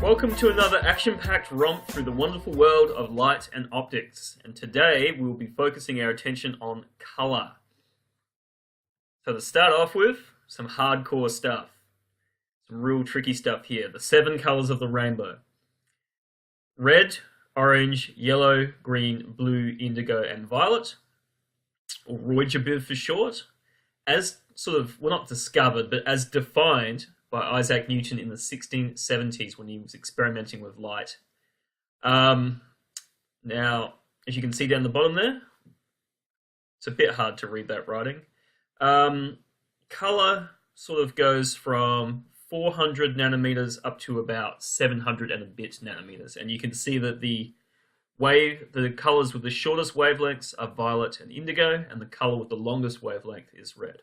Welcome to another action-packed romp through the wonderful world of light and optics. And today we'll be focusing our attention on color. So to start off with, some hardcore stuff. Some real tricky stuff here. The 7 colors of the rainbow. Red, orange, yellow, green, blue, indigo, and violet. Or Roijabib for short. As sort of, well, not discovered, but as defined by Isaac Newton in the 1670s when he was experimenting with light. Now, as you can see down the bottom there, it's a bit hard to read that writing. Color sort of goes from 400 nanometers up to about 700 and a bit nanometers. And you can see that the colors with the shortest wavelengths are violet and indigo, and the color with the longest wavelength is red.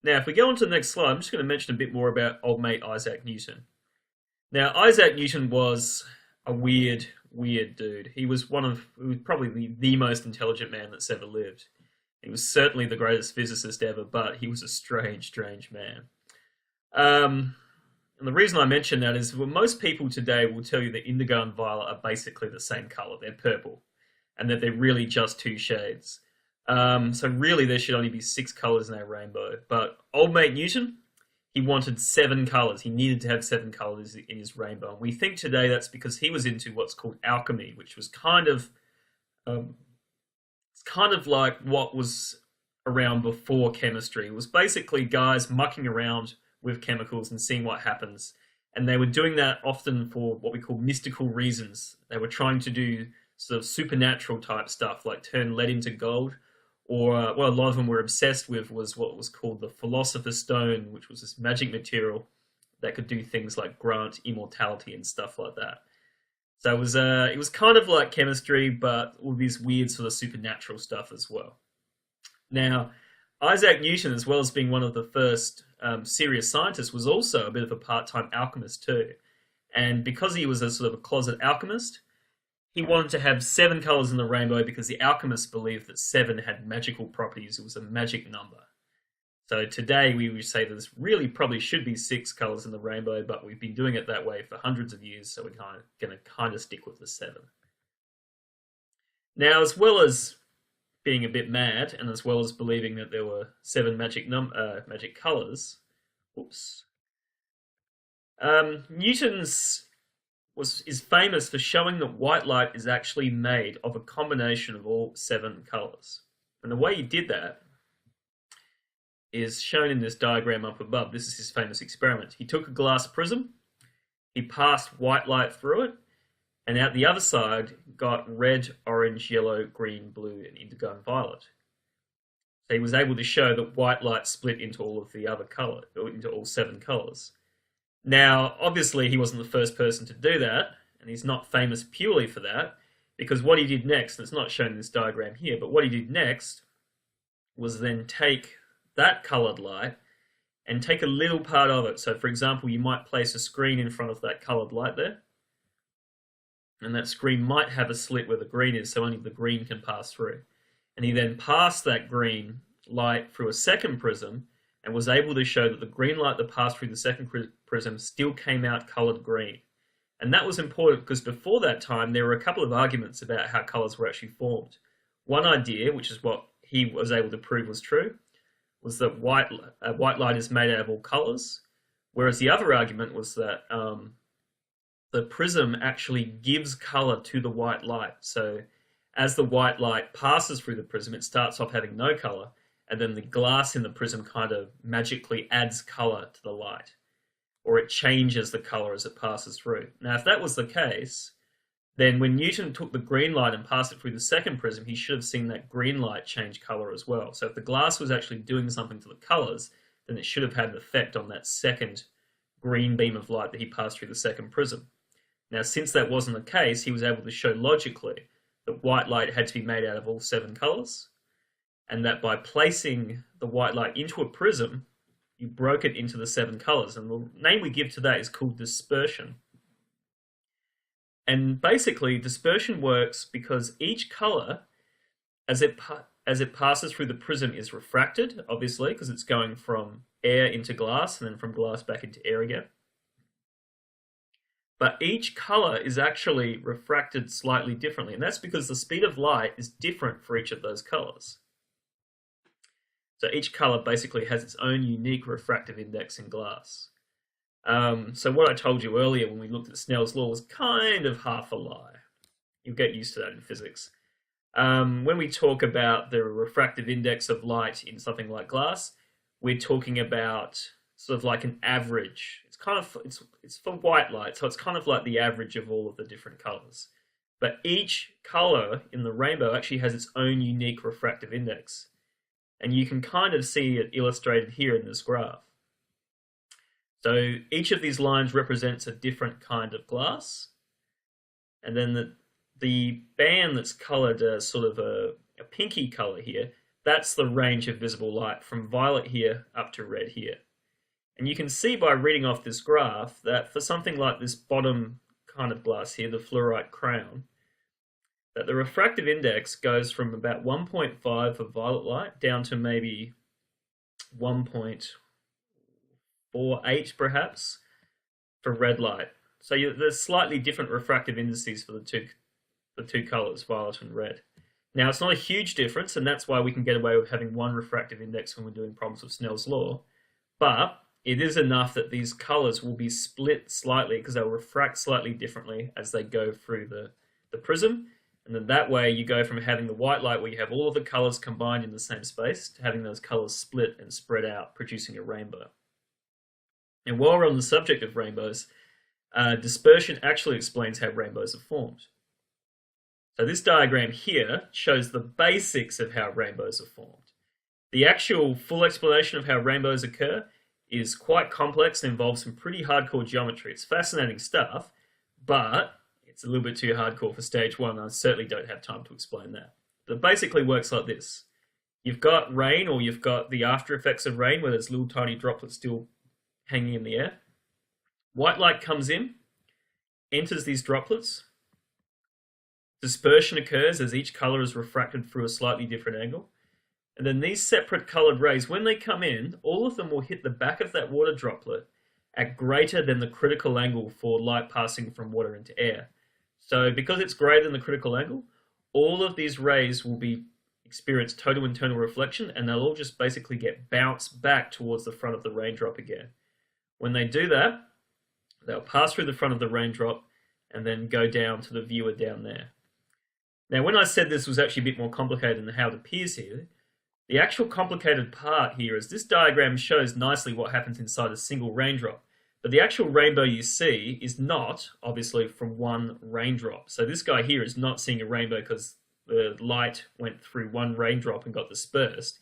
Now, if we go on to the next slide, I'm just going to mention a bit more about old mate Isaac Newton. Now, Isaac Newton was a weird dude. He was probably the most intelligent man that's ever lived. He was certainly the greatest physicist ever, but he was a strange man. And the reason I mention that is, well, most people today will tell you that indigo and violet are basically the same color. They're purple, and that they're really just 2 shades. So really there should only be 6 colors in our rainbow. But old mate Newton, he wanted 7 colors. He needed to have 7 colors in his rainbow. And we think today that's because he was into what's called alchemy, which was kind of like what was around before chemistry. It was basically guys mucking around with chemicals and seeing what happens. And they were doing that often for what we call mystical reasons. They were trying to do sort of supernatural type stuff, like turn lead into gold. Or what a lot of them were obsessed with was what was called the Philosopher's Stone, which was this magic material that could do things like grant immortality and stuff like that. So it was kind of like chemistry, but all this weird sort of supernatural stuff as well. Now, Isaac Newton, as well as being one of the first serious scientists, was also a bit of a part-time alchemist too. And because he was a sort of a closet alchemist, he wanted to have 7 colors in the rainbow because the alchemists believed that 7 had magical properties. It was a magic number. So today we would say there's really probably should be 6 colors in the rainbow, but we've been doing it that way for hundreds of years, so we're going to stick with the 7. Now, as well as being a bit mad, and as well as believing that there were 7 magic colors, Newton's is famous for showing that white light is actually made of a combination of all 7 colors. And the way he did that is shown in this diagram up above. This is his famous experiment. He took a glass prism, he passed white light through it, and out the other side got red, orange, yellow, green, blue, and indigo and violet. So he was able to show that white light split into all of the other colors, into all 7 colors. Now, obviously, he wasn't the first person to do that, and he's not famous purely for that, because what he did next, and it's not shown in this diagram here, but what he did next was then take that colored light and take a little part of it. So, for example, you might place a screen in front of that colored light there, and that screen might have a slit where the green is, so only the green can pass through. And he then passed that green light through a second prism, and was able to show that the green light that passed through the second prism still came out colored green. And that was important because before that time, there were a couple of arguments about how colors were actually formed. One idea, which is what he was able to prove was true, was that white light is made out of all colors, whereas the other argument was that the prism actually gives color to the white light. So as the white light passes through the prism, it starts off having no color, and then the glass in the prism kind of magically adds color to the light, or it changes the color as it passes through. Now, if that was the case, then when Newton took the green light and passed it through the second prism, he should have seen that green light change color as well. So if the glass was actually doing something to the colors, then it should have had an effect on that second green beam of light that he passed through the second prism. Now, since that wasn't the case, he was able to show logically that white light had to be made out of all 7 colors, and that by placing the white light into a prism, you broke it into the 7 colors. And the name we give to that is called dispersion. And basically, dispersion works because each color, as it passes through the prism, is refracted, obviously, because it's going from air into glass and then from glass back into air again. but each color is actually refracted slightly differently, and that's because the speed of light is different for each of those colors. So each color basically has its own unique refractive index in glass. So what I told you earlier when we looked at Snell's law was kind of half a lie. You'll get used to that in physics. When we talk about the refractive index of light in something like glass, we're talking about sort of like an average. It's kind of it's for white light, so it's kind of like the average of all of the different colors. But each color in the rainbow actually has its own unique refractive index. And you can kind of see it illustrated here in this graph. So each of these lines represents a different kind of glass. And then the band that's colored as sort of a pinky color here, that's the range of visible light from violet here up to red here. And you can see by reading off this graph that for something like this bottom kind of glass here, the fluorite crown, that the refractive index goes from about 1.5 for violet light down to maybe 1.48 perhaps for red light. So there's slightly different refractive indices for the two colors, violet and red. Now it's not a huge difference, and that's why we can get away with having one refractive index when we're doing problems with Snell's law, but it is enough that these colors will be split slightly because they'll refract slightly differently as they go through the prism. And then that way you go from having the white light where you have all of the colors combined in the same space to having those colors split and spread out, producing a rainbow. And while we're on the subject of rainbows, dispersion actually explains how rainbows are formed. So this diagram here shows the basics of how rainbows are formed. The actual full explanation of how rainbows occur is quite complex and involves some pretty hardcore geometry. It's fascinating stuff, but it's a little bit too hardcore for stage one. I certainly don't have time to explain that. But it basically works like this. You've got rain, or you've got the after effects of rain where there's little tiny droplets still hanging in the air. White light comes in, enters these droplets. Dispersion occurs as each color is refracted through a slightly different angle. And then these separate colored rays, when they come in, all of them will hit the back of that water droplet at greater than the critical angle for light passing from water into air. So because it's greater than the critical angle, all of these rays will experience total internal reflection, and they'll all just basically get bounced back towards the front of the raindrop again. When they do that, they'll pass through the front of the raindrop and then go down to the viewer down there. Now, when I said this was actually a bit more complicated than how it appears here, the actual complicated part here is this diagram shows nicely what happens inside a single raindrop. But the actual rainbow you see is not, obviously, from one raindrop. So this guy here is not seeing a rainbow because the light went through one raindrop and got dispersed.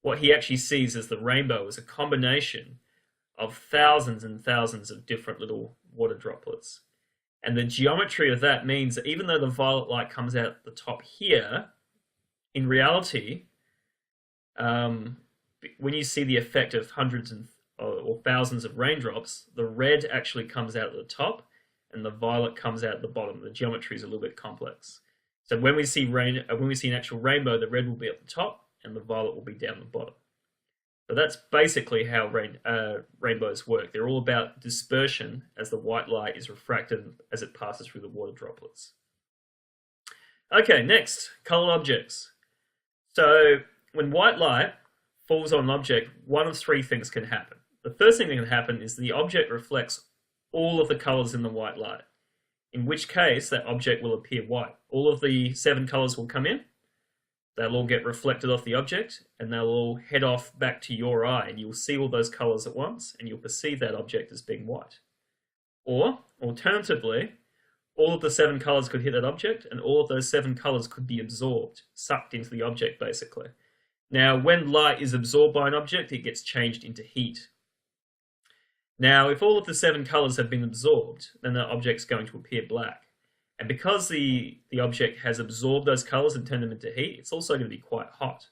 What he actually sees as the rainbow is a combination of thousands and thousands of different little water droplets. And the geometry of that means that even though the violet light comes out the top here, in reality, when you see the effect of hundreds or thousands of raindrops, the red actually comes out at the top and the violet comes out at the bottom. The geometry is a little bit complex. So when we see an actual rainbow, the red will be at the top and the violet will be down the bottom. So that's basically how rainbows work. They're all about dispersion as the white light is refracted as it passes through the water droplets. Okay, next, colored objects. So when white light falls on an object, one of three things can happen. The first thing that can happen is the object reflects all of the colors in the white light, in which case that object will appear white. All of the 7 colors will come in, they'll all get reflected off the object, and they'll all head off back to your eye, and you'll see all those colors at once, and you'll perceive that object as being white. Or, alternatively, all of the 7 colors could hit that object, and all of those 7 colors could be absorbed, sucked into the object, basically. Now, when light is absorbed by an object, it gets changed into heat. Now, if all of the 7 colors have been absorbed, then the object's going to appear black. And because the object has absorbed those colors and turned them into heat, it's also going to be quite hot.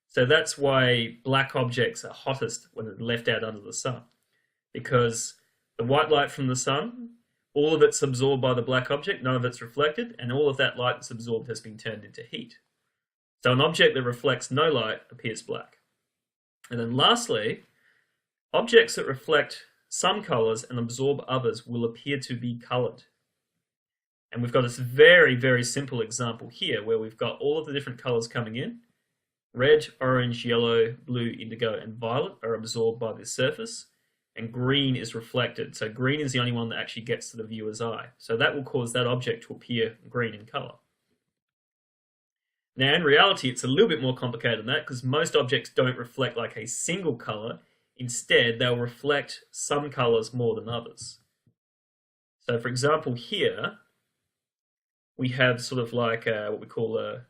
So that's why black objects are hottest when they're left out under the sun. Because the white light from the sun, all of it's absorbed by the black object, none of it's reflected, and all of that light that's absorbed has been turned into heat. So an object that reflects no light appears black. And then lastly, objects that reflect some colors and absorb others will appear to be colored. And we've got this very, very simple example here where we've got all of the different colors coming in. Red, orange, yellow, blue, indigo, and violet are absorbed by this surface, and green is reflected. So green is the only one that actually gets to the viewer's eye. So that will cause that object to appear green in color. Now, in reality, it's a little bit more complicated than that because most objects don't reflect like a single color. Instead, they'll reflect some colors more than others. So, for example, here we have sort of like what we call a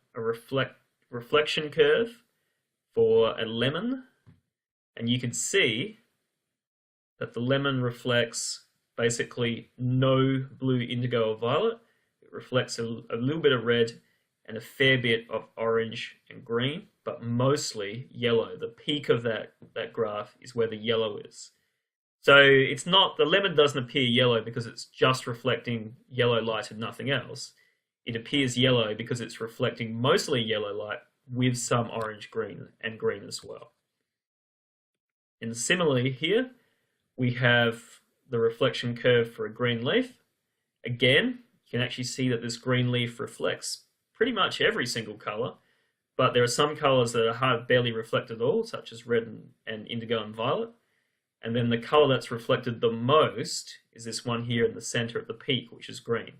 reflection curve for a lemon, and you can see that the lemon reflects basically no blue, indigo, or violet. It reflects a little bit of red and a fair bit of orange and green, but mostly yellow. The peak of that graph is where the yellow is. So it's not, the lemon doesn't appear yellow because it's just reflecting yellow light and nothing else. It appears yellow because it's reflecting mostly yellow light with some orange, green, and green as well. And similarly here, we have the reflection curve for a green leaf. Again, you can actually see that this green leaf reflects pretty much every single color, but there are some colors that are barely reflected at all, such as red and indigo and violet. And then the color that's reflected the most is this one here in the center at the peak, which is green.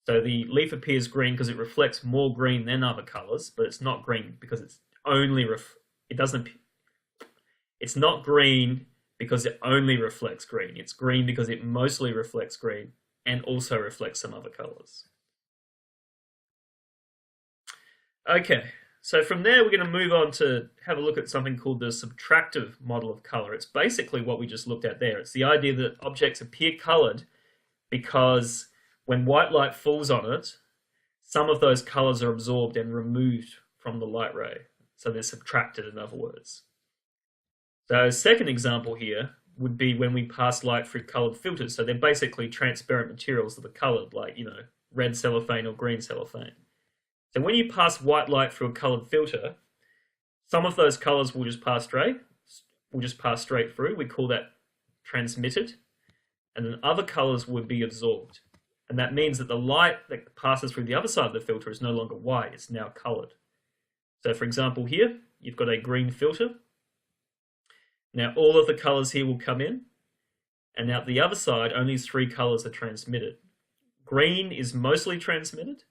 So the leaf appears green because it reflects more green than other colors, but it's not green because it's only it's not green because it only reflects green. It's green because it mostly reflects green and also reflects some other colors. Okay, so from there we're going to move on to have a look at something called the subtractive model of color. It's basically what we just looked at there. It's the idea that objects appear colored because when white light falls on it, some of those colors are absorbed and removed from the light ray. So they're subtracted, in other words. So a second example here would be when we pass light through colored filters. So they're basically transparent materials that are colored, like, red cellophane or green cellophane. So when you pass white light through a colored filter, some of those colors will just pass straight through. We call that transmitted. And then other colors would be absorbed. And that means that the light that passes through the other side of the filter is no longer white, it's now colored. So for example here, you've got a green filter. Now all of the colors here will come in, and out the other side, only 3 colors are transmitted. Green is mostly transmitted,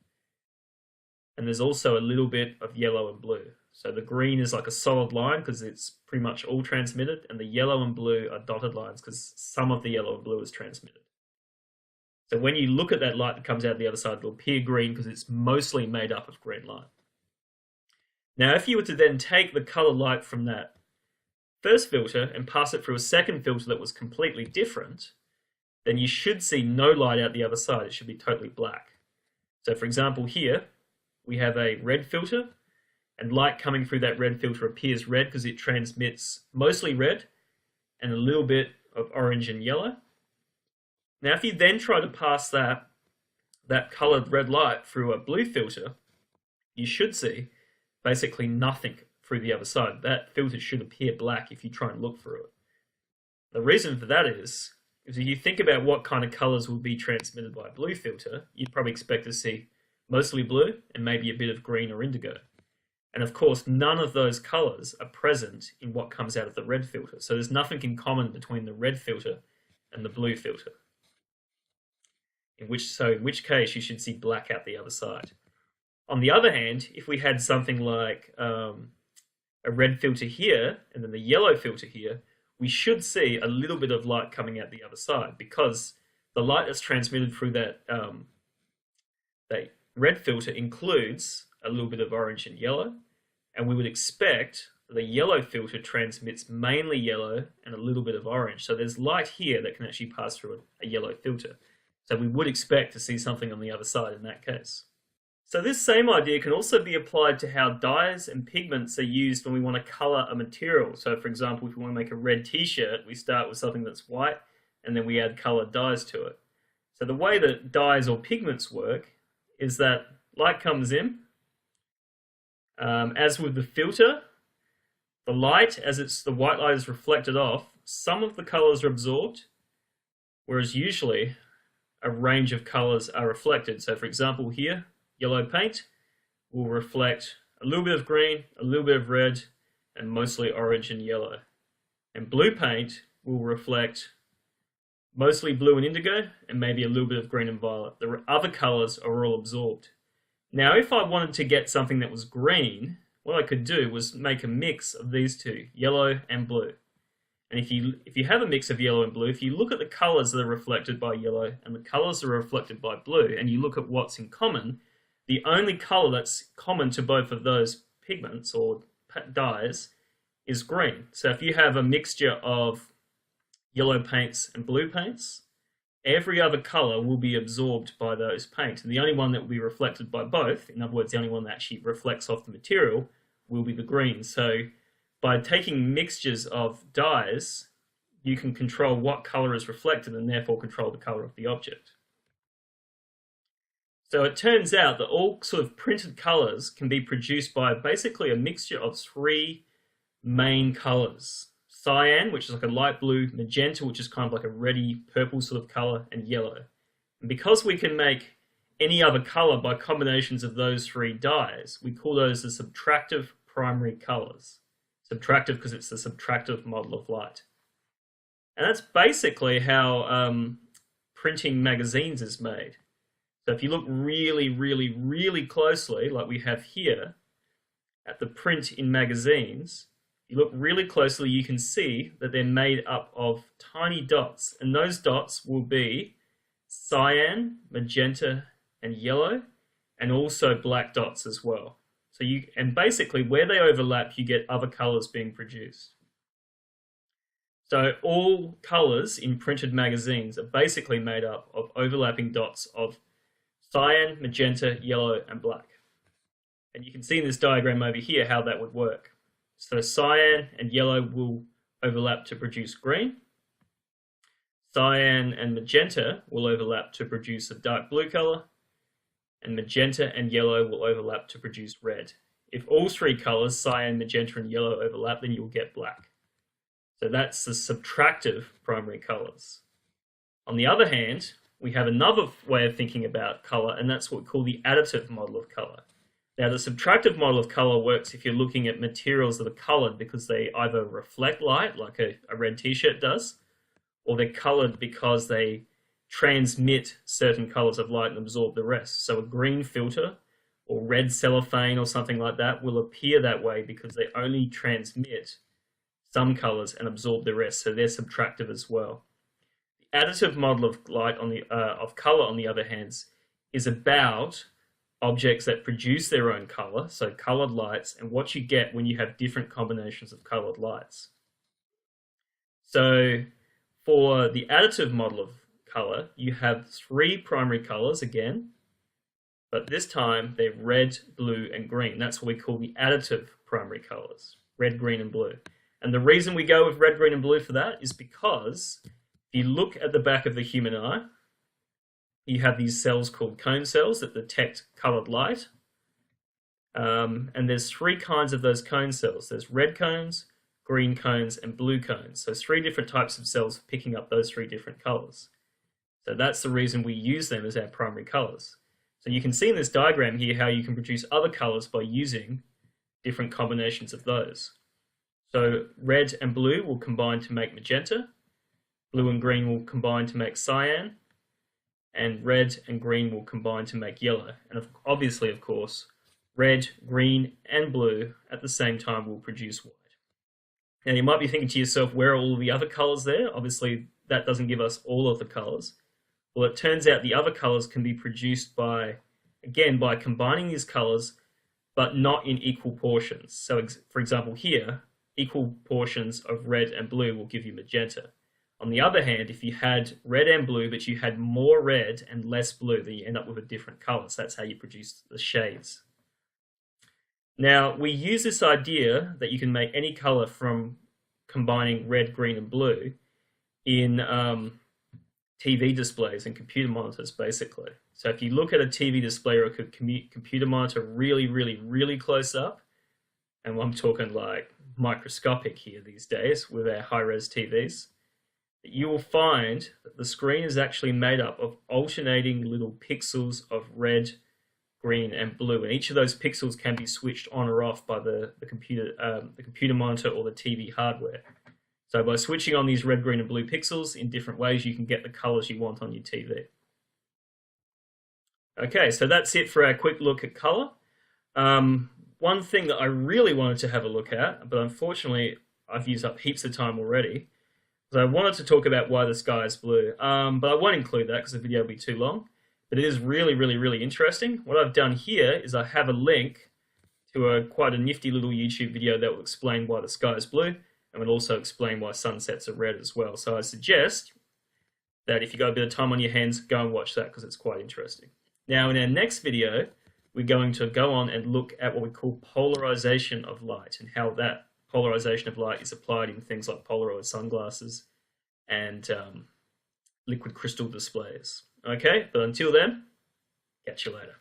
and there's also a little bit of yellow and blue. So the green is like a solid line because it's pretty much all transmitted, and the yellow and blue are dotted lines because some of the yellow and blue is transmitted. So when you look at that light that comes out the other side, it'll appear green because it's mostly made up of green light. Now, if you were to then take the colored light from that first filter and pass it through a second filter that was completely different, then you should see no light out the other side. It should be totally black. So for example here, we have a red filter, and light coming through that red filter appears red because it transmits mostly red and a little bit of orange and yellow. Now, if you then try to pass that colored red light through a blue filter, you should see basically nothing through the other side. That filter should appear black if you try and look through it. The reason for that is if you think about what kind of colors will be transmitted by a blue filter, you'd probably expect to see mostly blue and maybe a bit of green or indigo. And of course, none of those colors are present in what comes out of the red filter. So there's nothing in common between the red filter and the blue filter. In which case you should see black out the other side. On the other hand, if we had something like a red filter here and then the yellow filter here, we should see a little bit of light coming out the other side because the light that's transmitted through that red filter includes a little bit of orange and yellow, and we would expect the yellow filter transmits mainly yellow and a little bit of orange. So there's light here that can actually pass through a yellow filter. So we would expect to see something on the other side in that case. So this same idea can also be applied to how dyes and pigments are used when we want to color a material. So for example, if we want to make a red t-shirt, we start with something that's white and then we add colored dyes to it. So the way that dyes or pigments work is that light comes in. As with the filter, the light, the white light is reflected off, some of the colors are absorbed, whereas usually a range of colors are reflected. So for example here, yellow paint will reflect a little bit of green, a little bit of red, and mostly orange and yellow. And blue paint will reflect mostly blue and indigo, and maybe a little bit of green and violet. The other colors are all absorbed. Now, if I wanted to get something that was green, what I could do was make a mix of these two, yellow and blue. And if you have a mix of yellow and blue, if you look at the colors that are reflected by yellow and the colors that are reflected by blue, and you look at what's in common, the only color that's common to both of those pigments or dyes is green. So if you have a mixture of yellow paints and blue paints, every other color will be absorbed by those paints. And the only one that will be reflected by both, in other words, the only one that actually reflects off the material, will be the green. So by taking mixtures of dyes, you can control what color is reflected and therefore control the color of the object. So it turns out that all sort of printed colors can be produced by basically a mixture of three main colors. Cyan, which is like a light blue, magenta, which is kind of like a reddy purple sort of color, and yellow. And because we can make any other color by combinations of those three dyes, we call those the subtractive primary colors. Subtractive because it's the subtractive model of light. And that's basically how printing magazines is made. So if you look really, really, really closely, like we have here, at the print in magazines, you look really closely, you can see that they're made up of tiny dots, and those dots will be cyan, magenta, and yellow, and also black dots as well. So and basically where they overlap, you get other colors being produced. So all colors in printed magazines are basically made up of overlapping dots of cyan, magenta, yellow, and black. And you can see in this diagram over here how that would work. So cyan and yellow will overlap to produce green. Cyan and magenta will overlap to produce a dark blue color. And magenta and yellow will overlap to produce red. If all three colors, cyan, magenta, and yellow, overlap, then you'll get black. So that's the subtractive primary colors. On the other hand, we have another way of thinking about color, and that's what we call the additive model of color. Now, the subtractive model of color works if you're looking at materials that are colored because they either reflect light, like a red t-shirt does, or they're colored because they transmit certain colors of light and absorb the rest. So a green filter or red cellophane or something like that will appear that way because they only transmit some colors and absorb the rest, so they're subtractive as well. The additive model of light of color, on the other hand, is about objects that produce their own color, so colored lights, and what you get when you have different combinations of colored lights. So for the additive model of color, you have three primary colors again, but this time they're red, blue, and green. That's what we call the additive primary colors, red, green, and blue. And the reason we go with red, green, and blue for that is because if you look at the back of the human eye, you have these cells called cone cells that detect colored light. And there's three kinds of those cone cells. There's red cones, green cones, and blue cones. So three different types of cells for picking up those three different colors. So that's the reason we use them as our primary colors. So you can see in this diagram here how you can produce other colors by using different combinations of those. So red and blue will combine to make magenta, blue and green will combine to make cyan, and red and green will combine to make yellow. And obviously, of course, red, green, and blue at the same time will produce white. Now you might be thinking to yourself, where are all the other colors there? Obviously, that doesn't give us all of the colors. Well, it turns out the other colors can be produced by, again, by combining these colors, but not in equal portions. So for example here, equal portions of red and blue will give you magenta. On the other hand, if you had red and blue, but you had more red and less blue, then you end up with a different color. So that's how you produce the shades. Now, we use this idea that you can make any color from combining red, green, and blue in TV displays and computer monitors, basically. So if you look at a TV display or a computer monitor really, really, really close up, and I'm talking like microscopic here these days with our high-res TVs, you will find that the screen is actually made up of alternating little pixels of red, green, and blue, and each of those pixels can be switched on or off by the computer monitor or the TV hardware. So by switching on these red, green, and blue pixels in different ways, you can get the colors you want on your TV. Okay, so that's it for our quick look at color. One thing that I really wanted to have a look at, but unfortunately I've used up heaps of time already, so I wanted to talk about why the sky is blue, but I won't include that because the video will be too long. But it is really interesting. What I've done here is I have a link to quite a nifty little YouTube video that will explain why the sky is blue, and will also explain why sunsets are red as well. So I suggest that if you've got a bit of time on your hands, go and watch that because it's quite interesting. Now in our next video, we're going to go on and look at what we call polarization of light and how that polarization of light is applied in things like Polaroid sunglasses and liquid crystal displays. Okay, but until then, catch you later.